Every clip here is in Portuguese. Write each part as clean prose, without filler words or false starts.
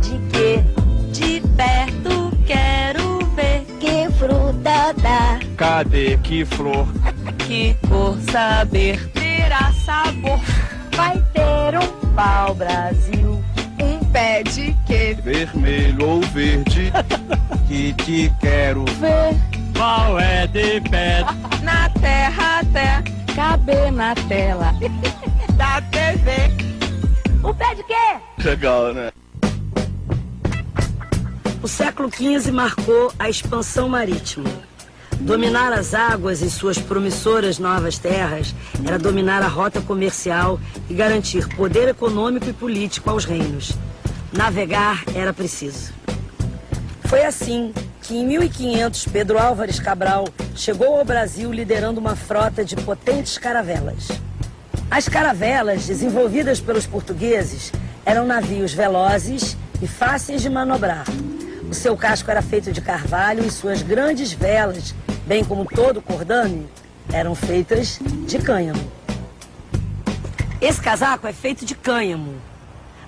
Impede que de perto quero ver que fruta dá. Cadê que flor? Que cor saber terá sabor. Vai ter um pau Brasil. Impede que Vermelho ou verde? Que te quero ver qual é de pé na terra até caber na tela da TV. O pé de quê? Legal, né? O século XV marcou a expansão marítima. Dominar as águas e suas promissoras novas terras era dominar a rota comercial e garantir poder econômico e político aos reinos. Navegar era preciso. Foi assim que, em 1500, Pedro Álvares Cabral chegou ao Brasil liderando uma frota de potentes caravelas. As caravelas, desenvolvidas pelos portugueses, eram navios velozes e fáceis de manobrar. O seu casco era feito de carvalho e suas grandes velas, bem como todo o cordame, eram feitas de cânhamo. Esse casaco é feito de cânhamo.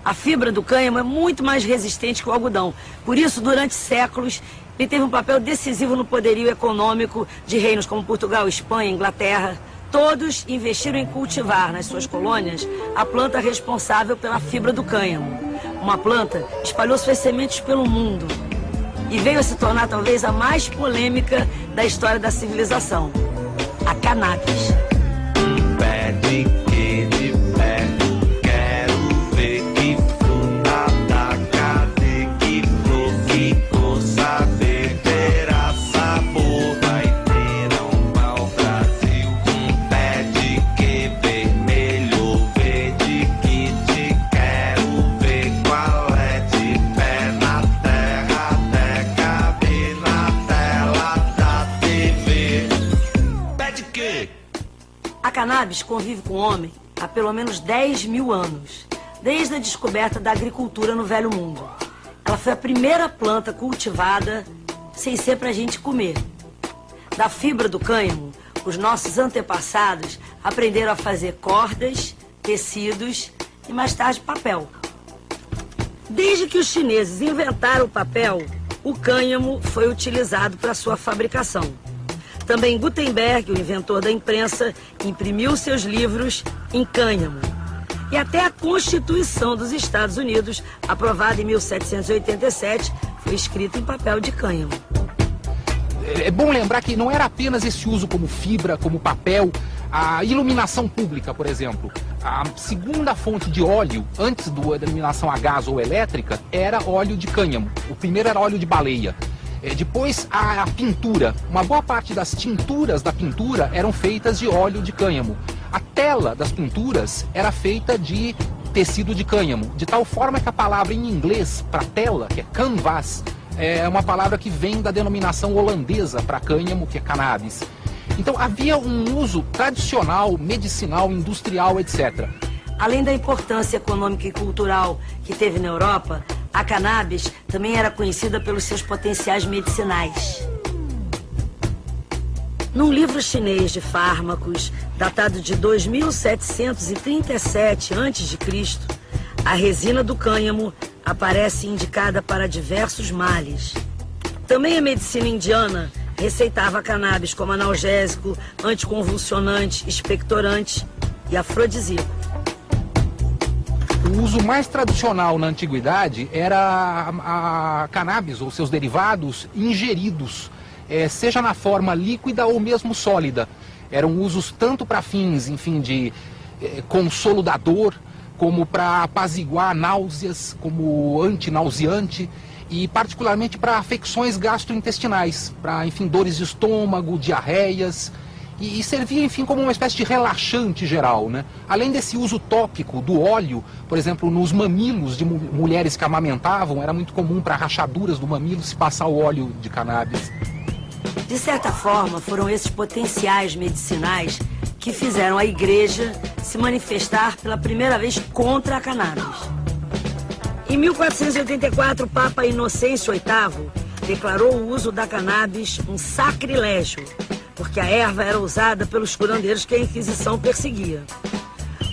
A fibra do cânhamo é muito mais resistente que o algodão. Por isso, durante séculos, ele teve um papel decisivo no poderio econômico de reinos como Portugal, Espanha, Inglaterra. Todos investiram em cultivar nas suas colônias a planta responsável pela fibra do cânhamo. Uma planta espalhou suas sementes pelo mundo e veio a se tornar talvez a mais polêmica da história da civilização: a cannabis. Pede que de pé quero ver que fruta dá. Cadê que flor? Que cor saber terá sabor. Vai ter um pau Brasil. Pede que vermelho ou verde que te quero ver qual é de pé na terra até caber na tela da TV. Pede que A cannabis convive com o homem há pelo menos 10 mil anos, desde a descoberta da agricultura no Velho Mundo. Ela foi a primeira planta cultivada sem ser para a gente comer. Da fibra do cânhamo, os nossos antepassados aprenderam a fazer cordas, tecidos e mais tarde papel. Desde que os chineses inventaram o papel, o cânhamo foi utilizado para sua fabricação. Também Gutenberg, o inventor da imprensa, imprimiu seus livros em cânhamo. E até a Constituição dos Estados Unidos, aprovada em 1787, foi escrita em papel de cânhamo. É bom lembrar que não era apenas esse uso como fibra, como papel, a iluminação pública, por exemplo. A segunda fonte de óleo, antes da iluminação a gás ou elétrica, era óleo de cânhamo. O primeiro era óleo de baleia. Depois, a pintura. Uma boa parte das tinturas da pintura eram feitas de óleo de cânhamo. A tela das pinturas era feita de tecido de cânhamo, de tal forma que a palavra em inglês para tela, que é canvas, é uma palavra que vem da denominação holandesa para cânhamo, que é cannabis. Então havia um uso tradicional, medicinal, industrial, etc. Além da importância econômica e cultural que teve na Europa, a cannabis também era conhecida pelos seus potenciais medicinais. Num livro chinês de fármacos, datado de 2737 a.C., a resina do cânhamo aparece indicada para diversos males. Também a medicina indiana receitava a cannabis como analgésico, anticonvulsionante, expectorante e afrodisíaco. O uso mais tradicional na antiguidade era a cannabis ou seus derivados ingeridos, seja na forma líquida ou mesmo sólida. Eram usos tanto para fins, enfim, de consolo da dor, como para apaziguar náuseas, como antinauseante, e particularmente para afecções gastrointestinais, para, enfim, dores de estômago, diarreias, e servia, enfim, como uma espécie de relaxante geral, né? Além desse uso tópico do óleo, por exemplo, nos mamilos de mulheres que amamentavam, era muito comum para rachaduras do mamilo se passar o óleo de cannabis. De certa forma, foram esses potenciais medicinais que fizeram a igreja se manifestar pela primeira vez contra a cannabis. Em 1484, o Papa Inocêncio VIII declarou o uso da cannabis um sacrilégio, porque a erva era usada pelos curandeiros que a Inquisição perseguia.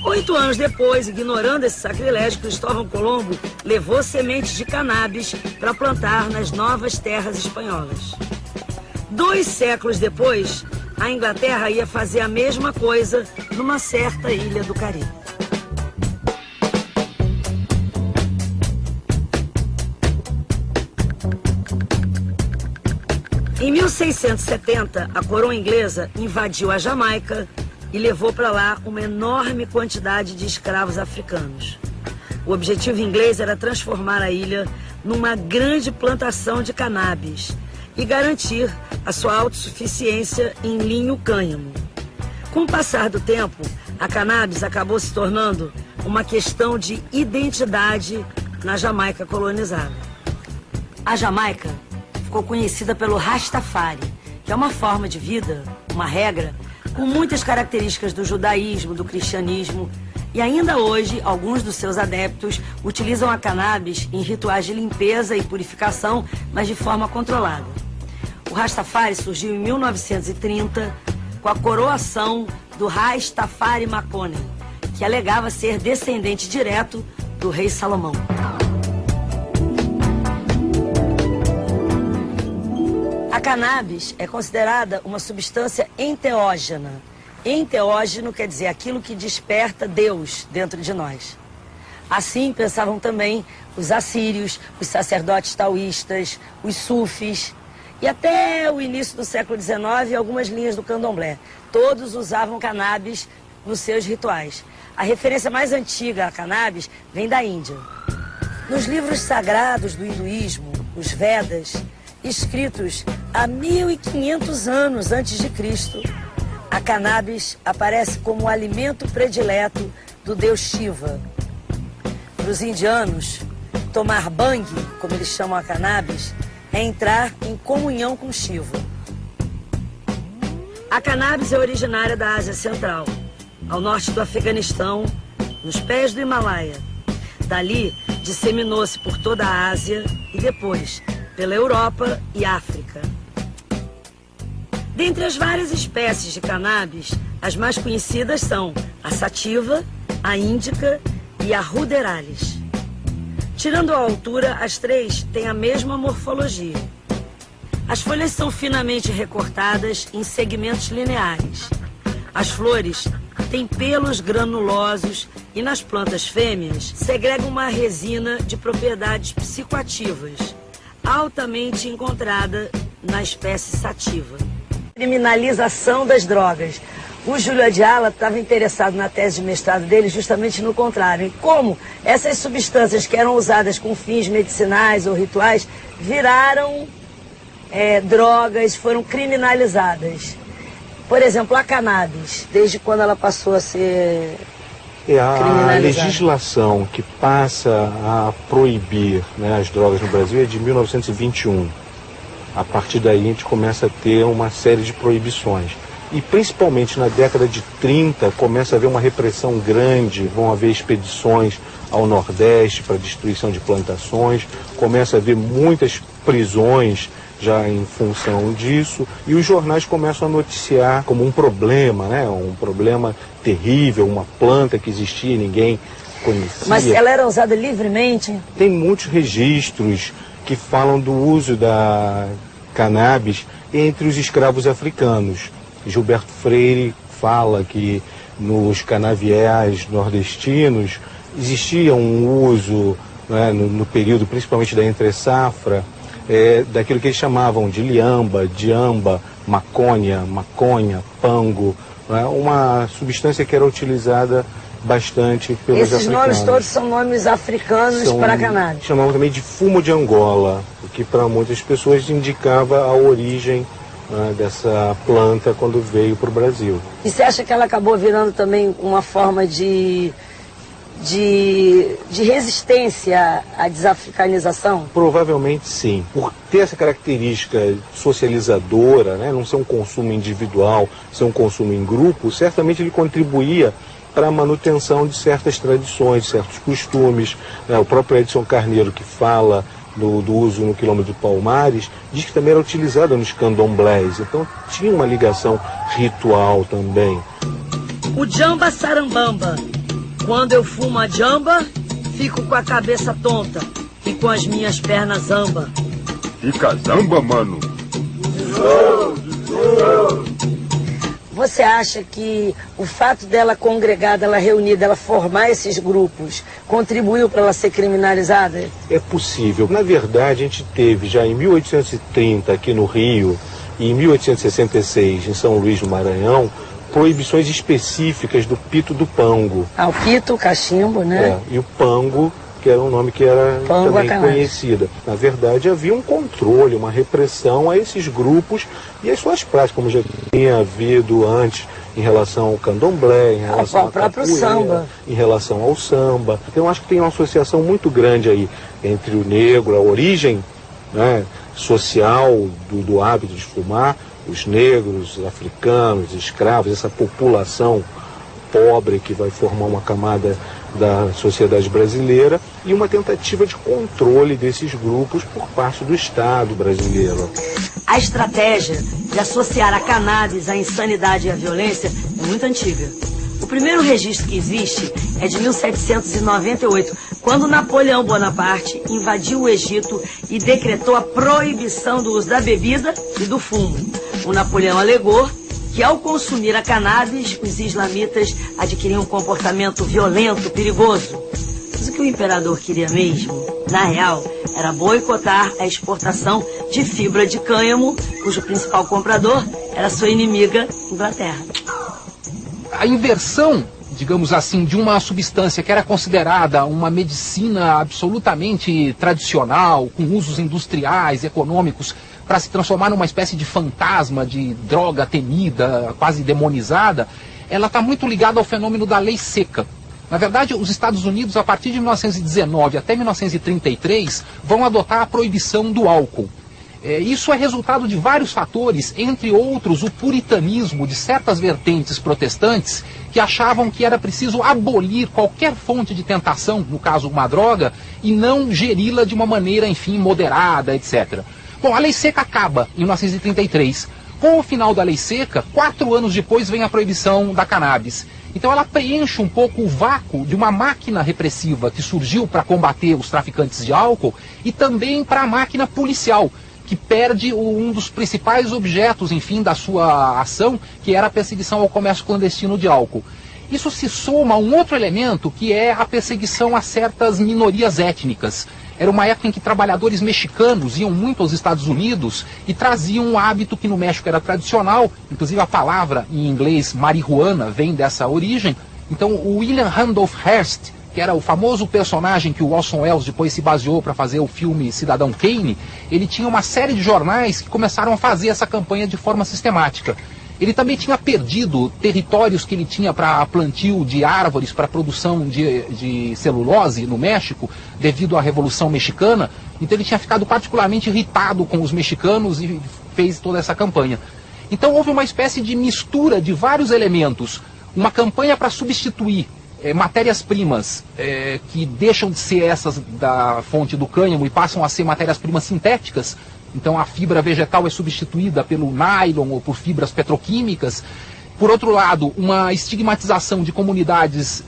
8 anos depois, ignorando esse sacrilégio, Cristóvão Colombo levou sementes de cannabis para plantar nas novas terras espanholas. 2 séculos depois, a Inglaterra ia fazer a mesma coisa numa certa ilha do Caribe. Em 1670, a coroa inglesa invadiu a Jamaica e levou para lá uma enorme quantidade de escravos africanos. O objetivo inglês era transformar a ilha numa grande plantação de cannabis e garantir a sua autossuficiência em linho-cânhamo. Com o passar do tempo, a cannabis acabou se tornando uma questão de identidade na Jamaica colonizada. A Jamaica ficou conhecida pelo Rastafari, que é uma forma de vida, uma regra, com muitas características do judaísmo, do cristianismo, e ainda hoje alguns dos seus adeptos utilizam a cannabis em rituais de limpeza e purificação, mas de forma controlada. O Rastafari surgiu em 1930 com a coroação do Rastafari Makonnen, que alegava ser descendente direto do rei Salomão. A cannabis é considerada uma substância enteógena. Enteógeno quer dizer aquilo que desperta Deus dentro de nós. Assim pensavam também os assírios, os sacerdotes taoístas, os sufis e até o início do século XIX algumas linhas do candomblé. Todos usavam cannabis nos seus rituais. A referência mais antiga à cannabis vem da Índia. Nos livros sagrados do hinduísmo, os Vedas, escritos há 1500 anos antes de Cristo, a cannabis aparece como o alimento predileto do deus Shiva. Para os indianos, tomar bang, como eles chamam a cannabis, é entrar em comunhão com Shiva. A cannabis é originária da Ásia Central, ao norte do Afeganistão, nos pés do Himalaia. Dali, disseminou-se por toda a Ásia e depois pela Europa e África. Dentre as várias espécies de cannabis, as mais conhecidas são a sativa, a índica e a ruderalis. Tirando a altura, as 3 têm a mesma morfologia. As folhas são finamente recortadas em segmentos lineares. As flores têm pelos granulosos e nas plantas fêmeas segregam uma resina de propriedades psicoativas, altamente encontrada na espécie sativa. Criminalização das drogas. O Júlio Adiala estava interessado na tese de mestrado dele justamente no contrário, em como essas substâncias que eram usadas com fins medicinais ou rituais viraram drogas, foram criminalizadas. Por exemplo, a cannabis, desde quando ela passou a ser a legislação que passa a proibir, né, as drogas no Brasil é de 1921. A partir daí a gente começa a ter uma série de proibições. E principalmente na década de 30 começa a haver uma repressão grande, vão haver expedições ao Nordeste para destruição de plantações, começa a haver muitas prisões já em função disso, e os jornais começam a noticiar como um problema, né? Um problema terrível, uma planta que existia e ninguém conhecia. Mas ela era usada livremente? Tem muitos registros que falam do uso da cannabis entre os escravos africanos. Gilberto Freire fala que nos canaviais nordestinos existia um uso, né, no período principalmente da entre-safra, daquilo que eles chamavam de liamba, diamba, maconha, pango, né, uma substância que era utilizada bastante pelos africanos. Esses nomes todos são nomes africanos para cannabis. Chamavam também de fumo de Angola, o que para muitas pessoas indicava a origem, né, dessa planta quando veio para o Brasil. E você acha que ela acabou virando também uma forma de resistência à desafricanização? Provavelmente sim. Por ter essa característica socializadora, né, não ser um consumo individual, ser um consumo em grupo, certamente ele contribuía para a manutenção de certas tradições, certos costumes. O próprio Edson Carneiro, que fala do uso no quilômetro de Palmares, diz que também era utilizada nos candomblés, então tinha uma ligação ritual também. O Jamba Sarambamba Quando eu fumo a jamba, fico com a cabeça tonta e com as minhas pernas amba. Fica zamba, mano. Você acha que o fato dela congregada, ela reunida, ela formar esses grupos, contribuiu para ela ser criminalizada? É possível. Na verdade, a gente teve já em 1830 aqui no Rio e em 1866 em São Luís do Maranhão proibições específicas do pito do pango. Ah, o pito, o cachimbo, né? E o pango, que era um nome que era pango também conhecida. Na verdade, havia um controle, uma repressão a esses grupos e as suas práticas, como já tinha havido antes em relação ao candomblé, em relação ao próprio capoeira, samba, em relação ao samba. Então, acho que tem uma associação muito grande aí entre o negro, a origem, né, social do hábito de fumar, os negros, os africanos, escravos, essa população pobre que vai formar uma camada da sociedade brasileira e uma tentativa de controle desses grupos por parte do Estado brasileiro. A estratégia de associar a cannabis à insanidade e à violência é muito antiga. O primeiro registro que existe é de 1798, quando Napoleão Bonaparte invadiu o Egito e decretou a proibição do uso da bebida e do fumo. O Napoleão alegou que ao consumir a cannabis, os islamitas adquiriam um comportamento violento, perigoso. Mas o que o imperador queria mesmo, na real, era boicotar a exportação de fibra de cânhamo, cujo principal comprador era sua inimiga, Inglaterra. A inversão, digamos assim, de uma substância que era considerada uma medicina absolutamente tradicional, com usos industriais, econômicos, para se transformar numa espécie de fantasma, de droga temida, quase demonizada, ela está muito ligada ao fenômeno da lei seca. Na verdade, os Estados Unidos, a partir de 1919 até 1933, vão adotar a proibição do álcool. Isso é resultado de vários fatores, entre outros o puritanismo de certas vertentes protestantes que achavam que era preciso abolir qualquer fonte de tentação, no caso uma droga, e não geri-la de uma maneira, enfim, moderada, etc. Bom, a lei seca acaba em 1933. Com o final da lei seca, 4 anos depois vem a proibição da cannabis. Então ela preenche um pouco o vácuo de uma máquina repressiva que surgiu para combater os traficantes de álcool e também para a máquina policial, que perde um dos principais objetos, enfim, da sua ação, que era a perseguição ao comércio clandestino de álcool. Isso se soma a um outro elemento, que é a perseguição a certas minorias étnicas. Era uma época em que trabalhadores mexicanos iam muito aos Estados Unidos e traziam um hábito que no México era tradicional, inclusive a palavra em inglês marihuana vem dessa origem. Então o William Randolph Hearst, que era o famoso personagem que o Orson Welles depois se baseou para fazer o filme Cidadão Kane, ele tinha uma série de jornais que começaram a fazer essa campanha de forma sistemática. Ele também tinha perdido territórios que ele tinha para plantio de árvores, para produção de celulose no México, devido à Revolução Mexicana. Então ele tinha ficado particularmente irritado com os mexicanos e fez toda essa campanha. Então houve uma espécie de mistura de vários elementos. Uma campanha para substituir matérias-primas que deixam de ser essas da fonte do cânhamo e passam a ser matérias-primas sintéticas. Então a fibra vegetal é substituída pelo nylon ou por fibras petroquímicas. Por outro lado, uma estigmatização de comunidades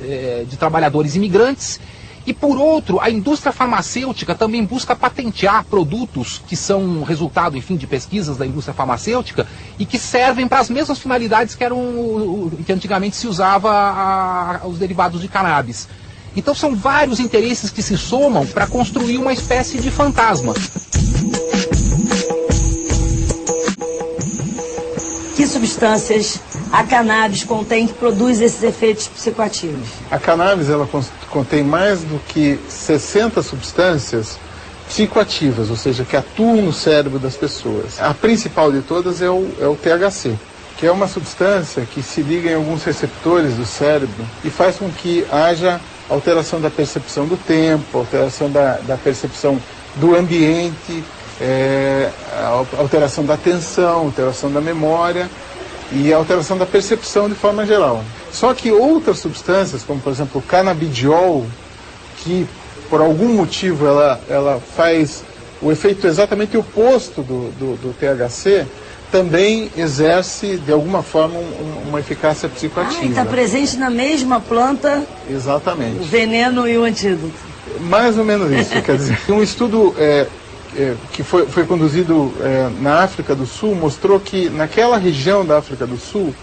de trabalhadores imigrantes. E por outro, a indústria farmacêutica também busca patentear produtos que são resultado, enfim, de pesquisas da indústria farmacêutica e que servem para as mesmas finalidades que antigamente se usava os derivados de cannabis. Então são vários interesses que se somam para construir uma espécie de fantasma. Que substâncias a cannabis contém que produz esses efeitos psicoativos? A cannabis ela contém mais do que 60 substâncias psicoativas, ou seja, que atuam no cérebro das pessoas. A principal de todas é o THC, que é uma substância que se liga em alguns receptores do cérebro e faz com que haja alteração da percepção do tempo, alteração da percepção do ambiente, alteração da atenção, alteração da memória e alteração da percepção de forma geral. Só que outras substâncias, como por exemplo o canabidiol, que por algum motivo ela faz o efeito exatamente oposto do THC, também exerce, de alguma forma, uma eficácia psicoativa. Está presente na mesma planta. Exatamente. O veneno e o antídoto. Mais ou menos isso, quer dizer, um estudo que foi conduzido na África do Sul mostrou que naquela região da África do Sul,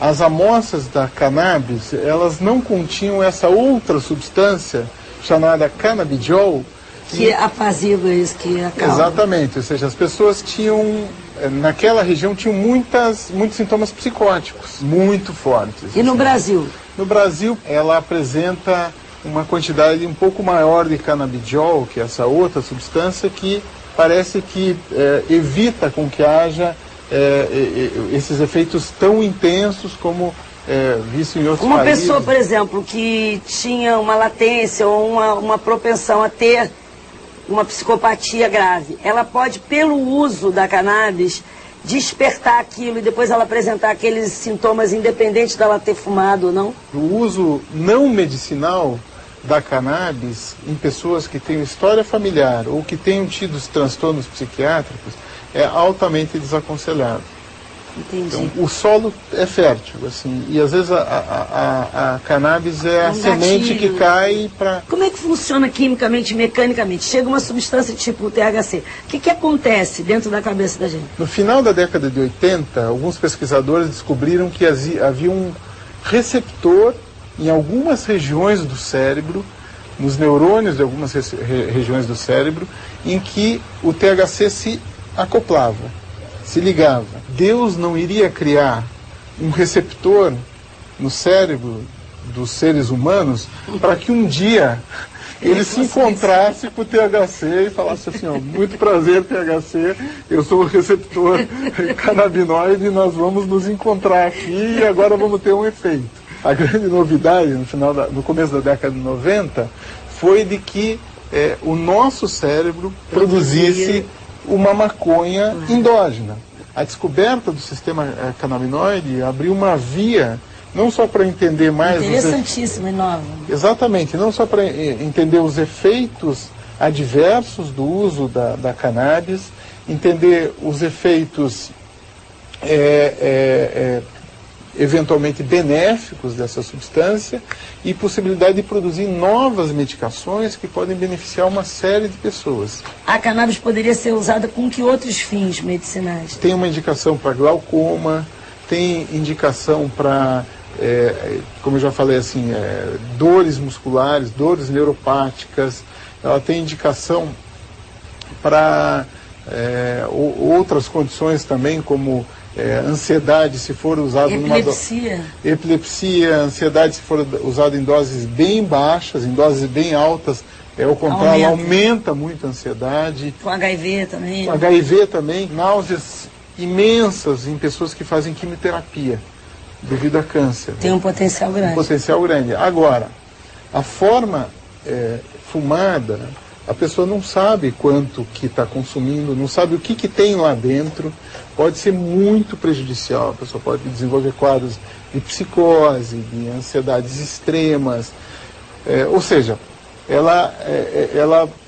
as amostras da cannabis, elas não continham essa outra substância chamada cannabidiol. Que apazigua isso, que acalma. Exatamente, ou seja, as pessoas naquela região tinham muitos sintomas psicóticos, muito fortes. E no Brasil? No Brasil, ela apresenta uma quantidade um pouco maior de cannabidiol, que é essa outra substância, que parece que evita com que haja esses efeitos tão intensos como visto em outros países. Uma pessoa, por exemplo, que tinha uma latência ou uma propensão a ter uma psicopatia grave, ela pode, pelo uso da cannabis, despertar aquilo e depois ela apresentar aqueles sintomas independentes dela ter fumado ou não? O uso não medicinal da cannabis em pessoas que têm história familiar ou que tenham tido transtornos psiquiátricos é altamente desaconselhado. Entendi. Então, o solo é fértil, assim, e às vezes a cannabis é a semente que cai para... Como é que funciona quimicamente, mecanicamente? Chega uma substância tipo o THC. O que acontece dentro da cabeça da gente? No final da década de 80, alguns pesquisadores descobriram que havia um receptor em algumas regiões do cérebro, nos neurônios de algumas regiões do cérebro, em que o THC se acoplava, se ligava. Deus não iria criar um receptor no cérebro dos seres humanos para que um dia ele se encontrasse com o THC e falasse assim, ó, muito prazer THC, eu sou o receptor canabinoide e nós vamos nos encontrar aqui e agora vamos ter um efeito. A grande novidade no começo da década de 90 foi de que o nosso cérebro produzisse uma maconha endógena. A descoberta do sistema canabinoide abriu uma via, não só para entender mais... Interessantíssima e nova. Exatamente, não só para entender os efeitos adversos do uso da cannabis, entender os efeitos eventualmente benéficos dessa substância e possibilidade de produzir novas medicações que podem beneficiar uma série de pessoas. A cannabis poderia ser usada com que outros fins medicinais? Tem uma indicação para glaucoma, tem indicação para, como eu já falei assim, dores musculares, dores neuropáticas, ela tem indicação para outras condições também, como ansiedade, se for usado epilepsia, ansiedade, se for usado em doses bem baixas, em doses bem altas, ao contrário, aumenta muito a ansiedade. Com HIV também. Com HIV também, náuseas imensas em pessoas que fazem quimioterapia devido a câncer. Tem um potencial grande. Um potencial grande. Agora, a forma fumada, a pessoa não sabe quanto que está consumindo, não sabe o que tem lá dentro, pode ser muito prejudicial. A pessoa pode desenvolver quadros de psicose, de ansiedades extremas, ou seja, ela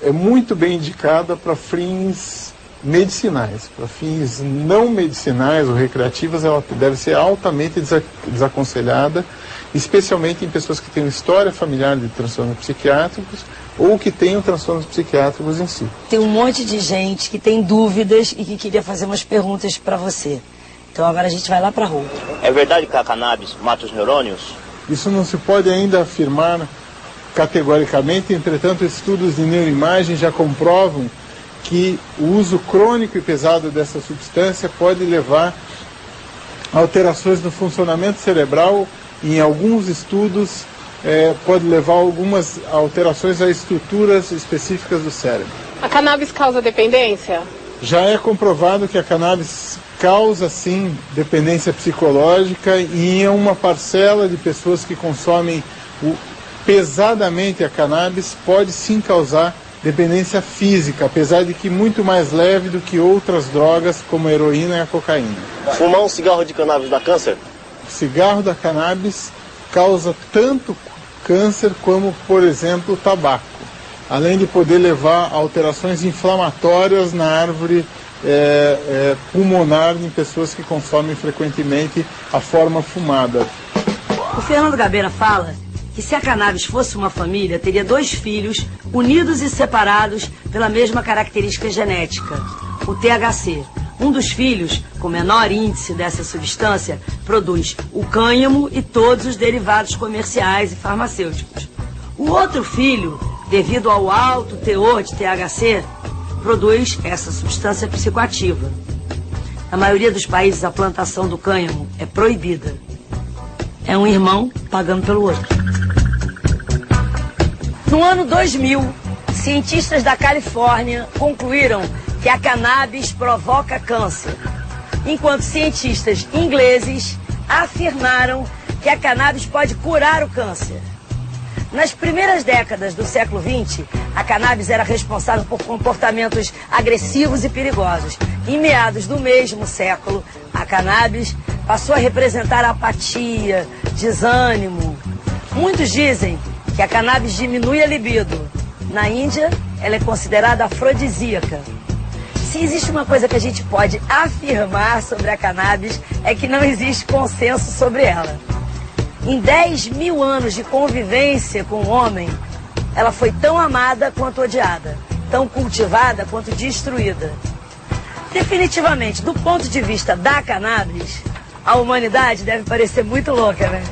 é muito bem indicada para fins medicinais. Para fins não medicinais ou recreativas, ela deve ser altamente desaconselhada, especialmente em pessoas que têm história familiar de transtornos psiquiátricos ou que tenham transtornos psiquiátricos em si. Tem um monte de gente que tem dúvidas e que queria fazer umas perguntas para você. Então agora a gente vai lá para a rua. É verdade que a cannabis mata os neurônios? Isso não se pode ainda afirmar categoricamente, entretanto, estudos de neuroimagem já comprovam que o uso crônico e pesado dessa substância pode levar a alterações no funcionamento cerebral. Em alguns estudos, pode levar a algumas alterações a estruturas específicas do cérebro. A cannabis causa dependência? Já é comprovado que a cannabis causa, sim, dependência psicológica e em uma parcela de pessoas que consomem pesadamente a cannabis pode sim causar dependência física, apesar de que muito mais leve do que outras drogas como a heroína e a cocaína. Fumar um cigarro de cannabis dá câncer? O cigarro da cannabis causa tanto câncer como, por exemplo, o tabaco, além de poder levar a alterações inflamatórias na árvore pulmonar em pessoas que consomem frequentemente a forma fumada. O Fernando Gabeira fala que se a cannabis fosse uma família, teria 2 filhos unidos e separados pela mesma característica genética, o THC. Um dos filhos, com menor índice dessa substância, produz o cânhamo e todos os derivados comerciais e farmacêuticos. O outro filho, devido ao alto teor de THC, produz essa substância psicoativa. Na maioria dos países, a plantação do cânhamo é proibida. É um irmão pagando pelo outro. No ano 2000, cientistas da Califórnia concluíram que a cannabis provoca câncer, enquanto cientistas ingleses afirmaram que a cannabis pode curar o câncer. Nas primeiras décadas do século XX, a cannabis era responsável por comportamentos agressivos e perigosos. Em meados do mesmo século, a cannabis passou a representar apatia, desânimo. Muitos dizem que a cannabis diminui a libido. Na Índia, ela é considerada afrodisíaca. Se existe uma coisa que a gente pode afirmar sobre a cannabis, é que não existe consenso sobre ela. Em 10.000 anos de convivência com o homem, ela foi tão amada quanto odiada, tão cultivada quanto destruída. Definitivamente, do ponto de vista da cannabis, a humanidade deve parecer muito louca, né?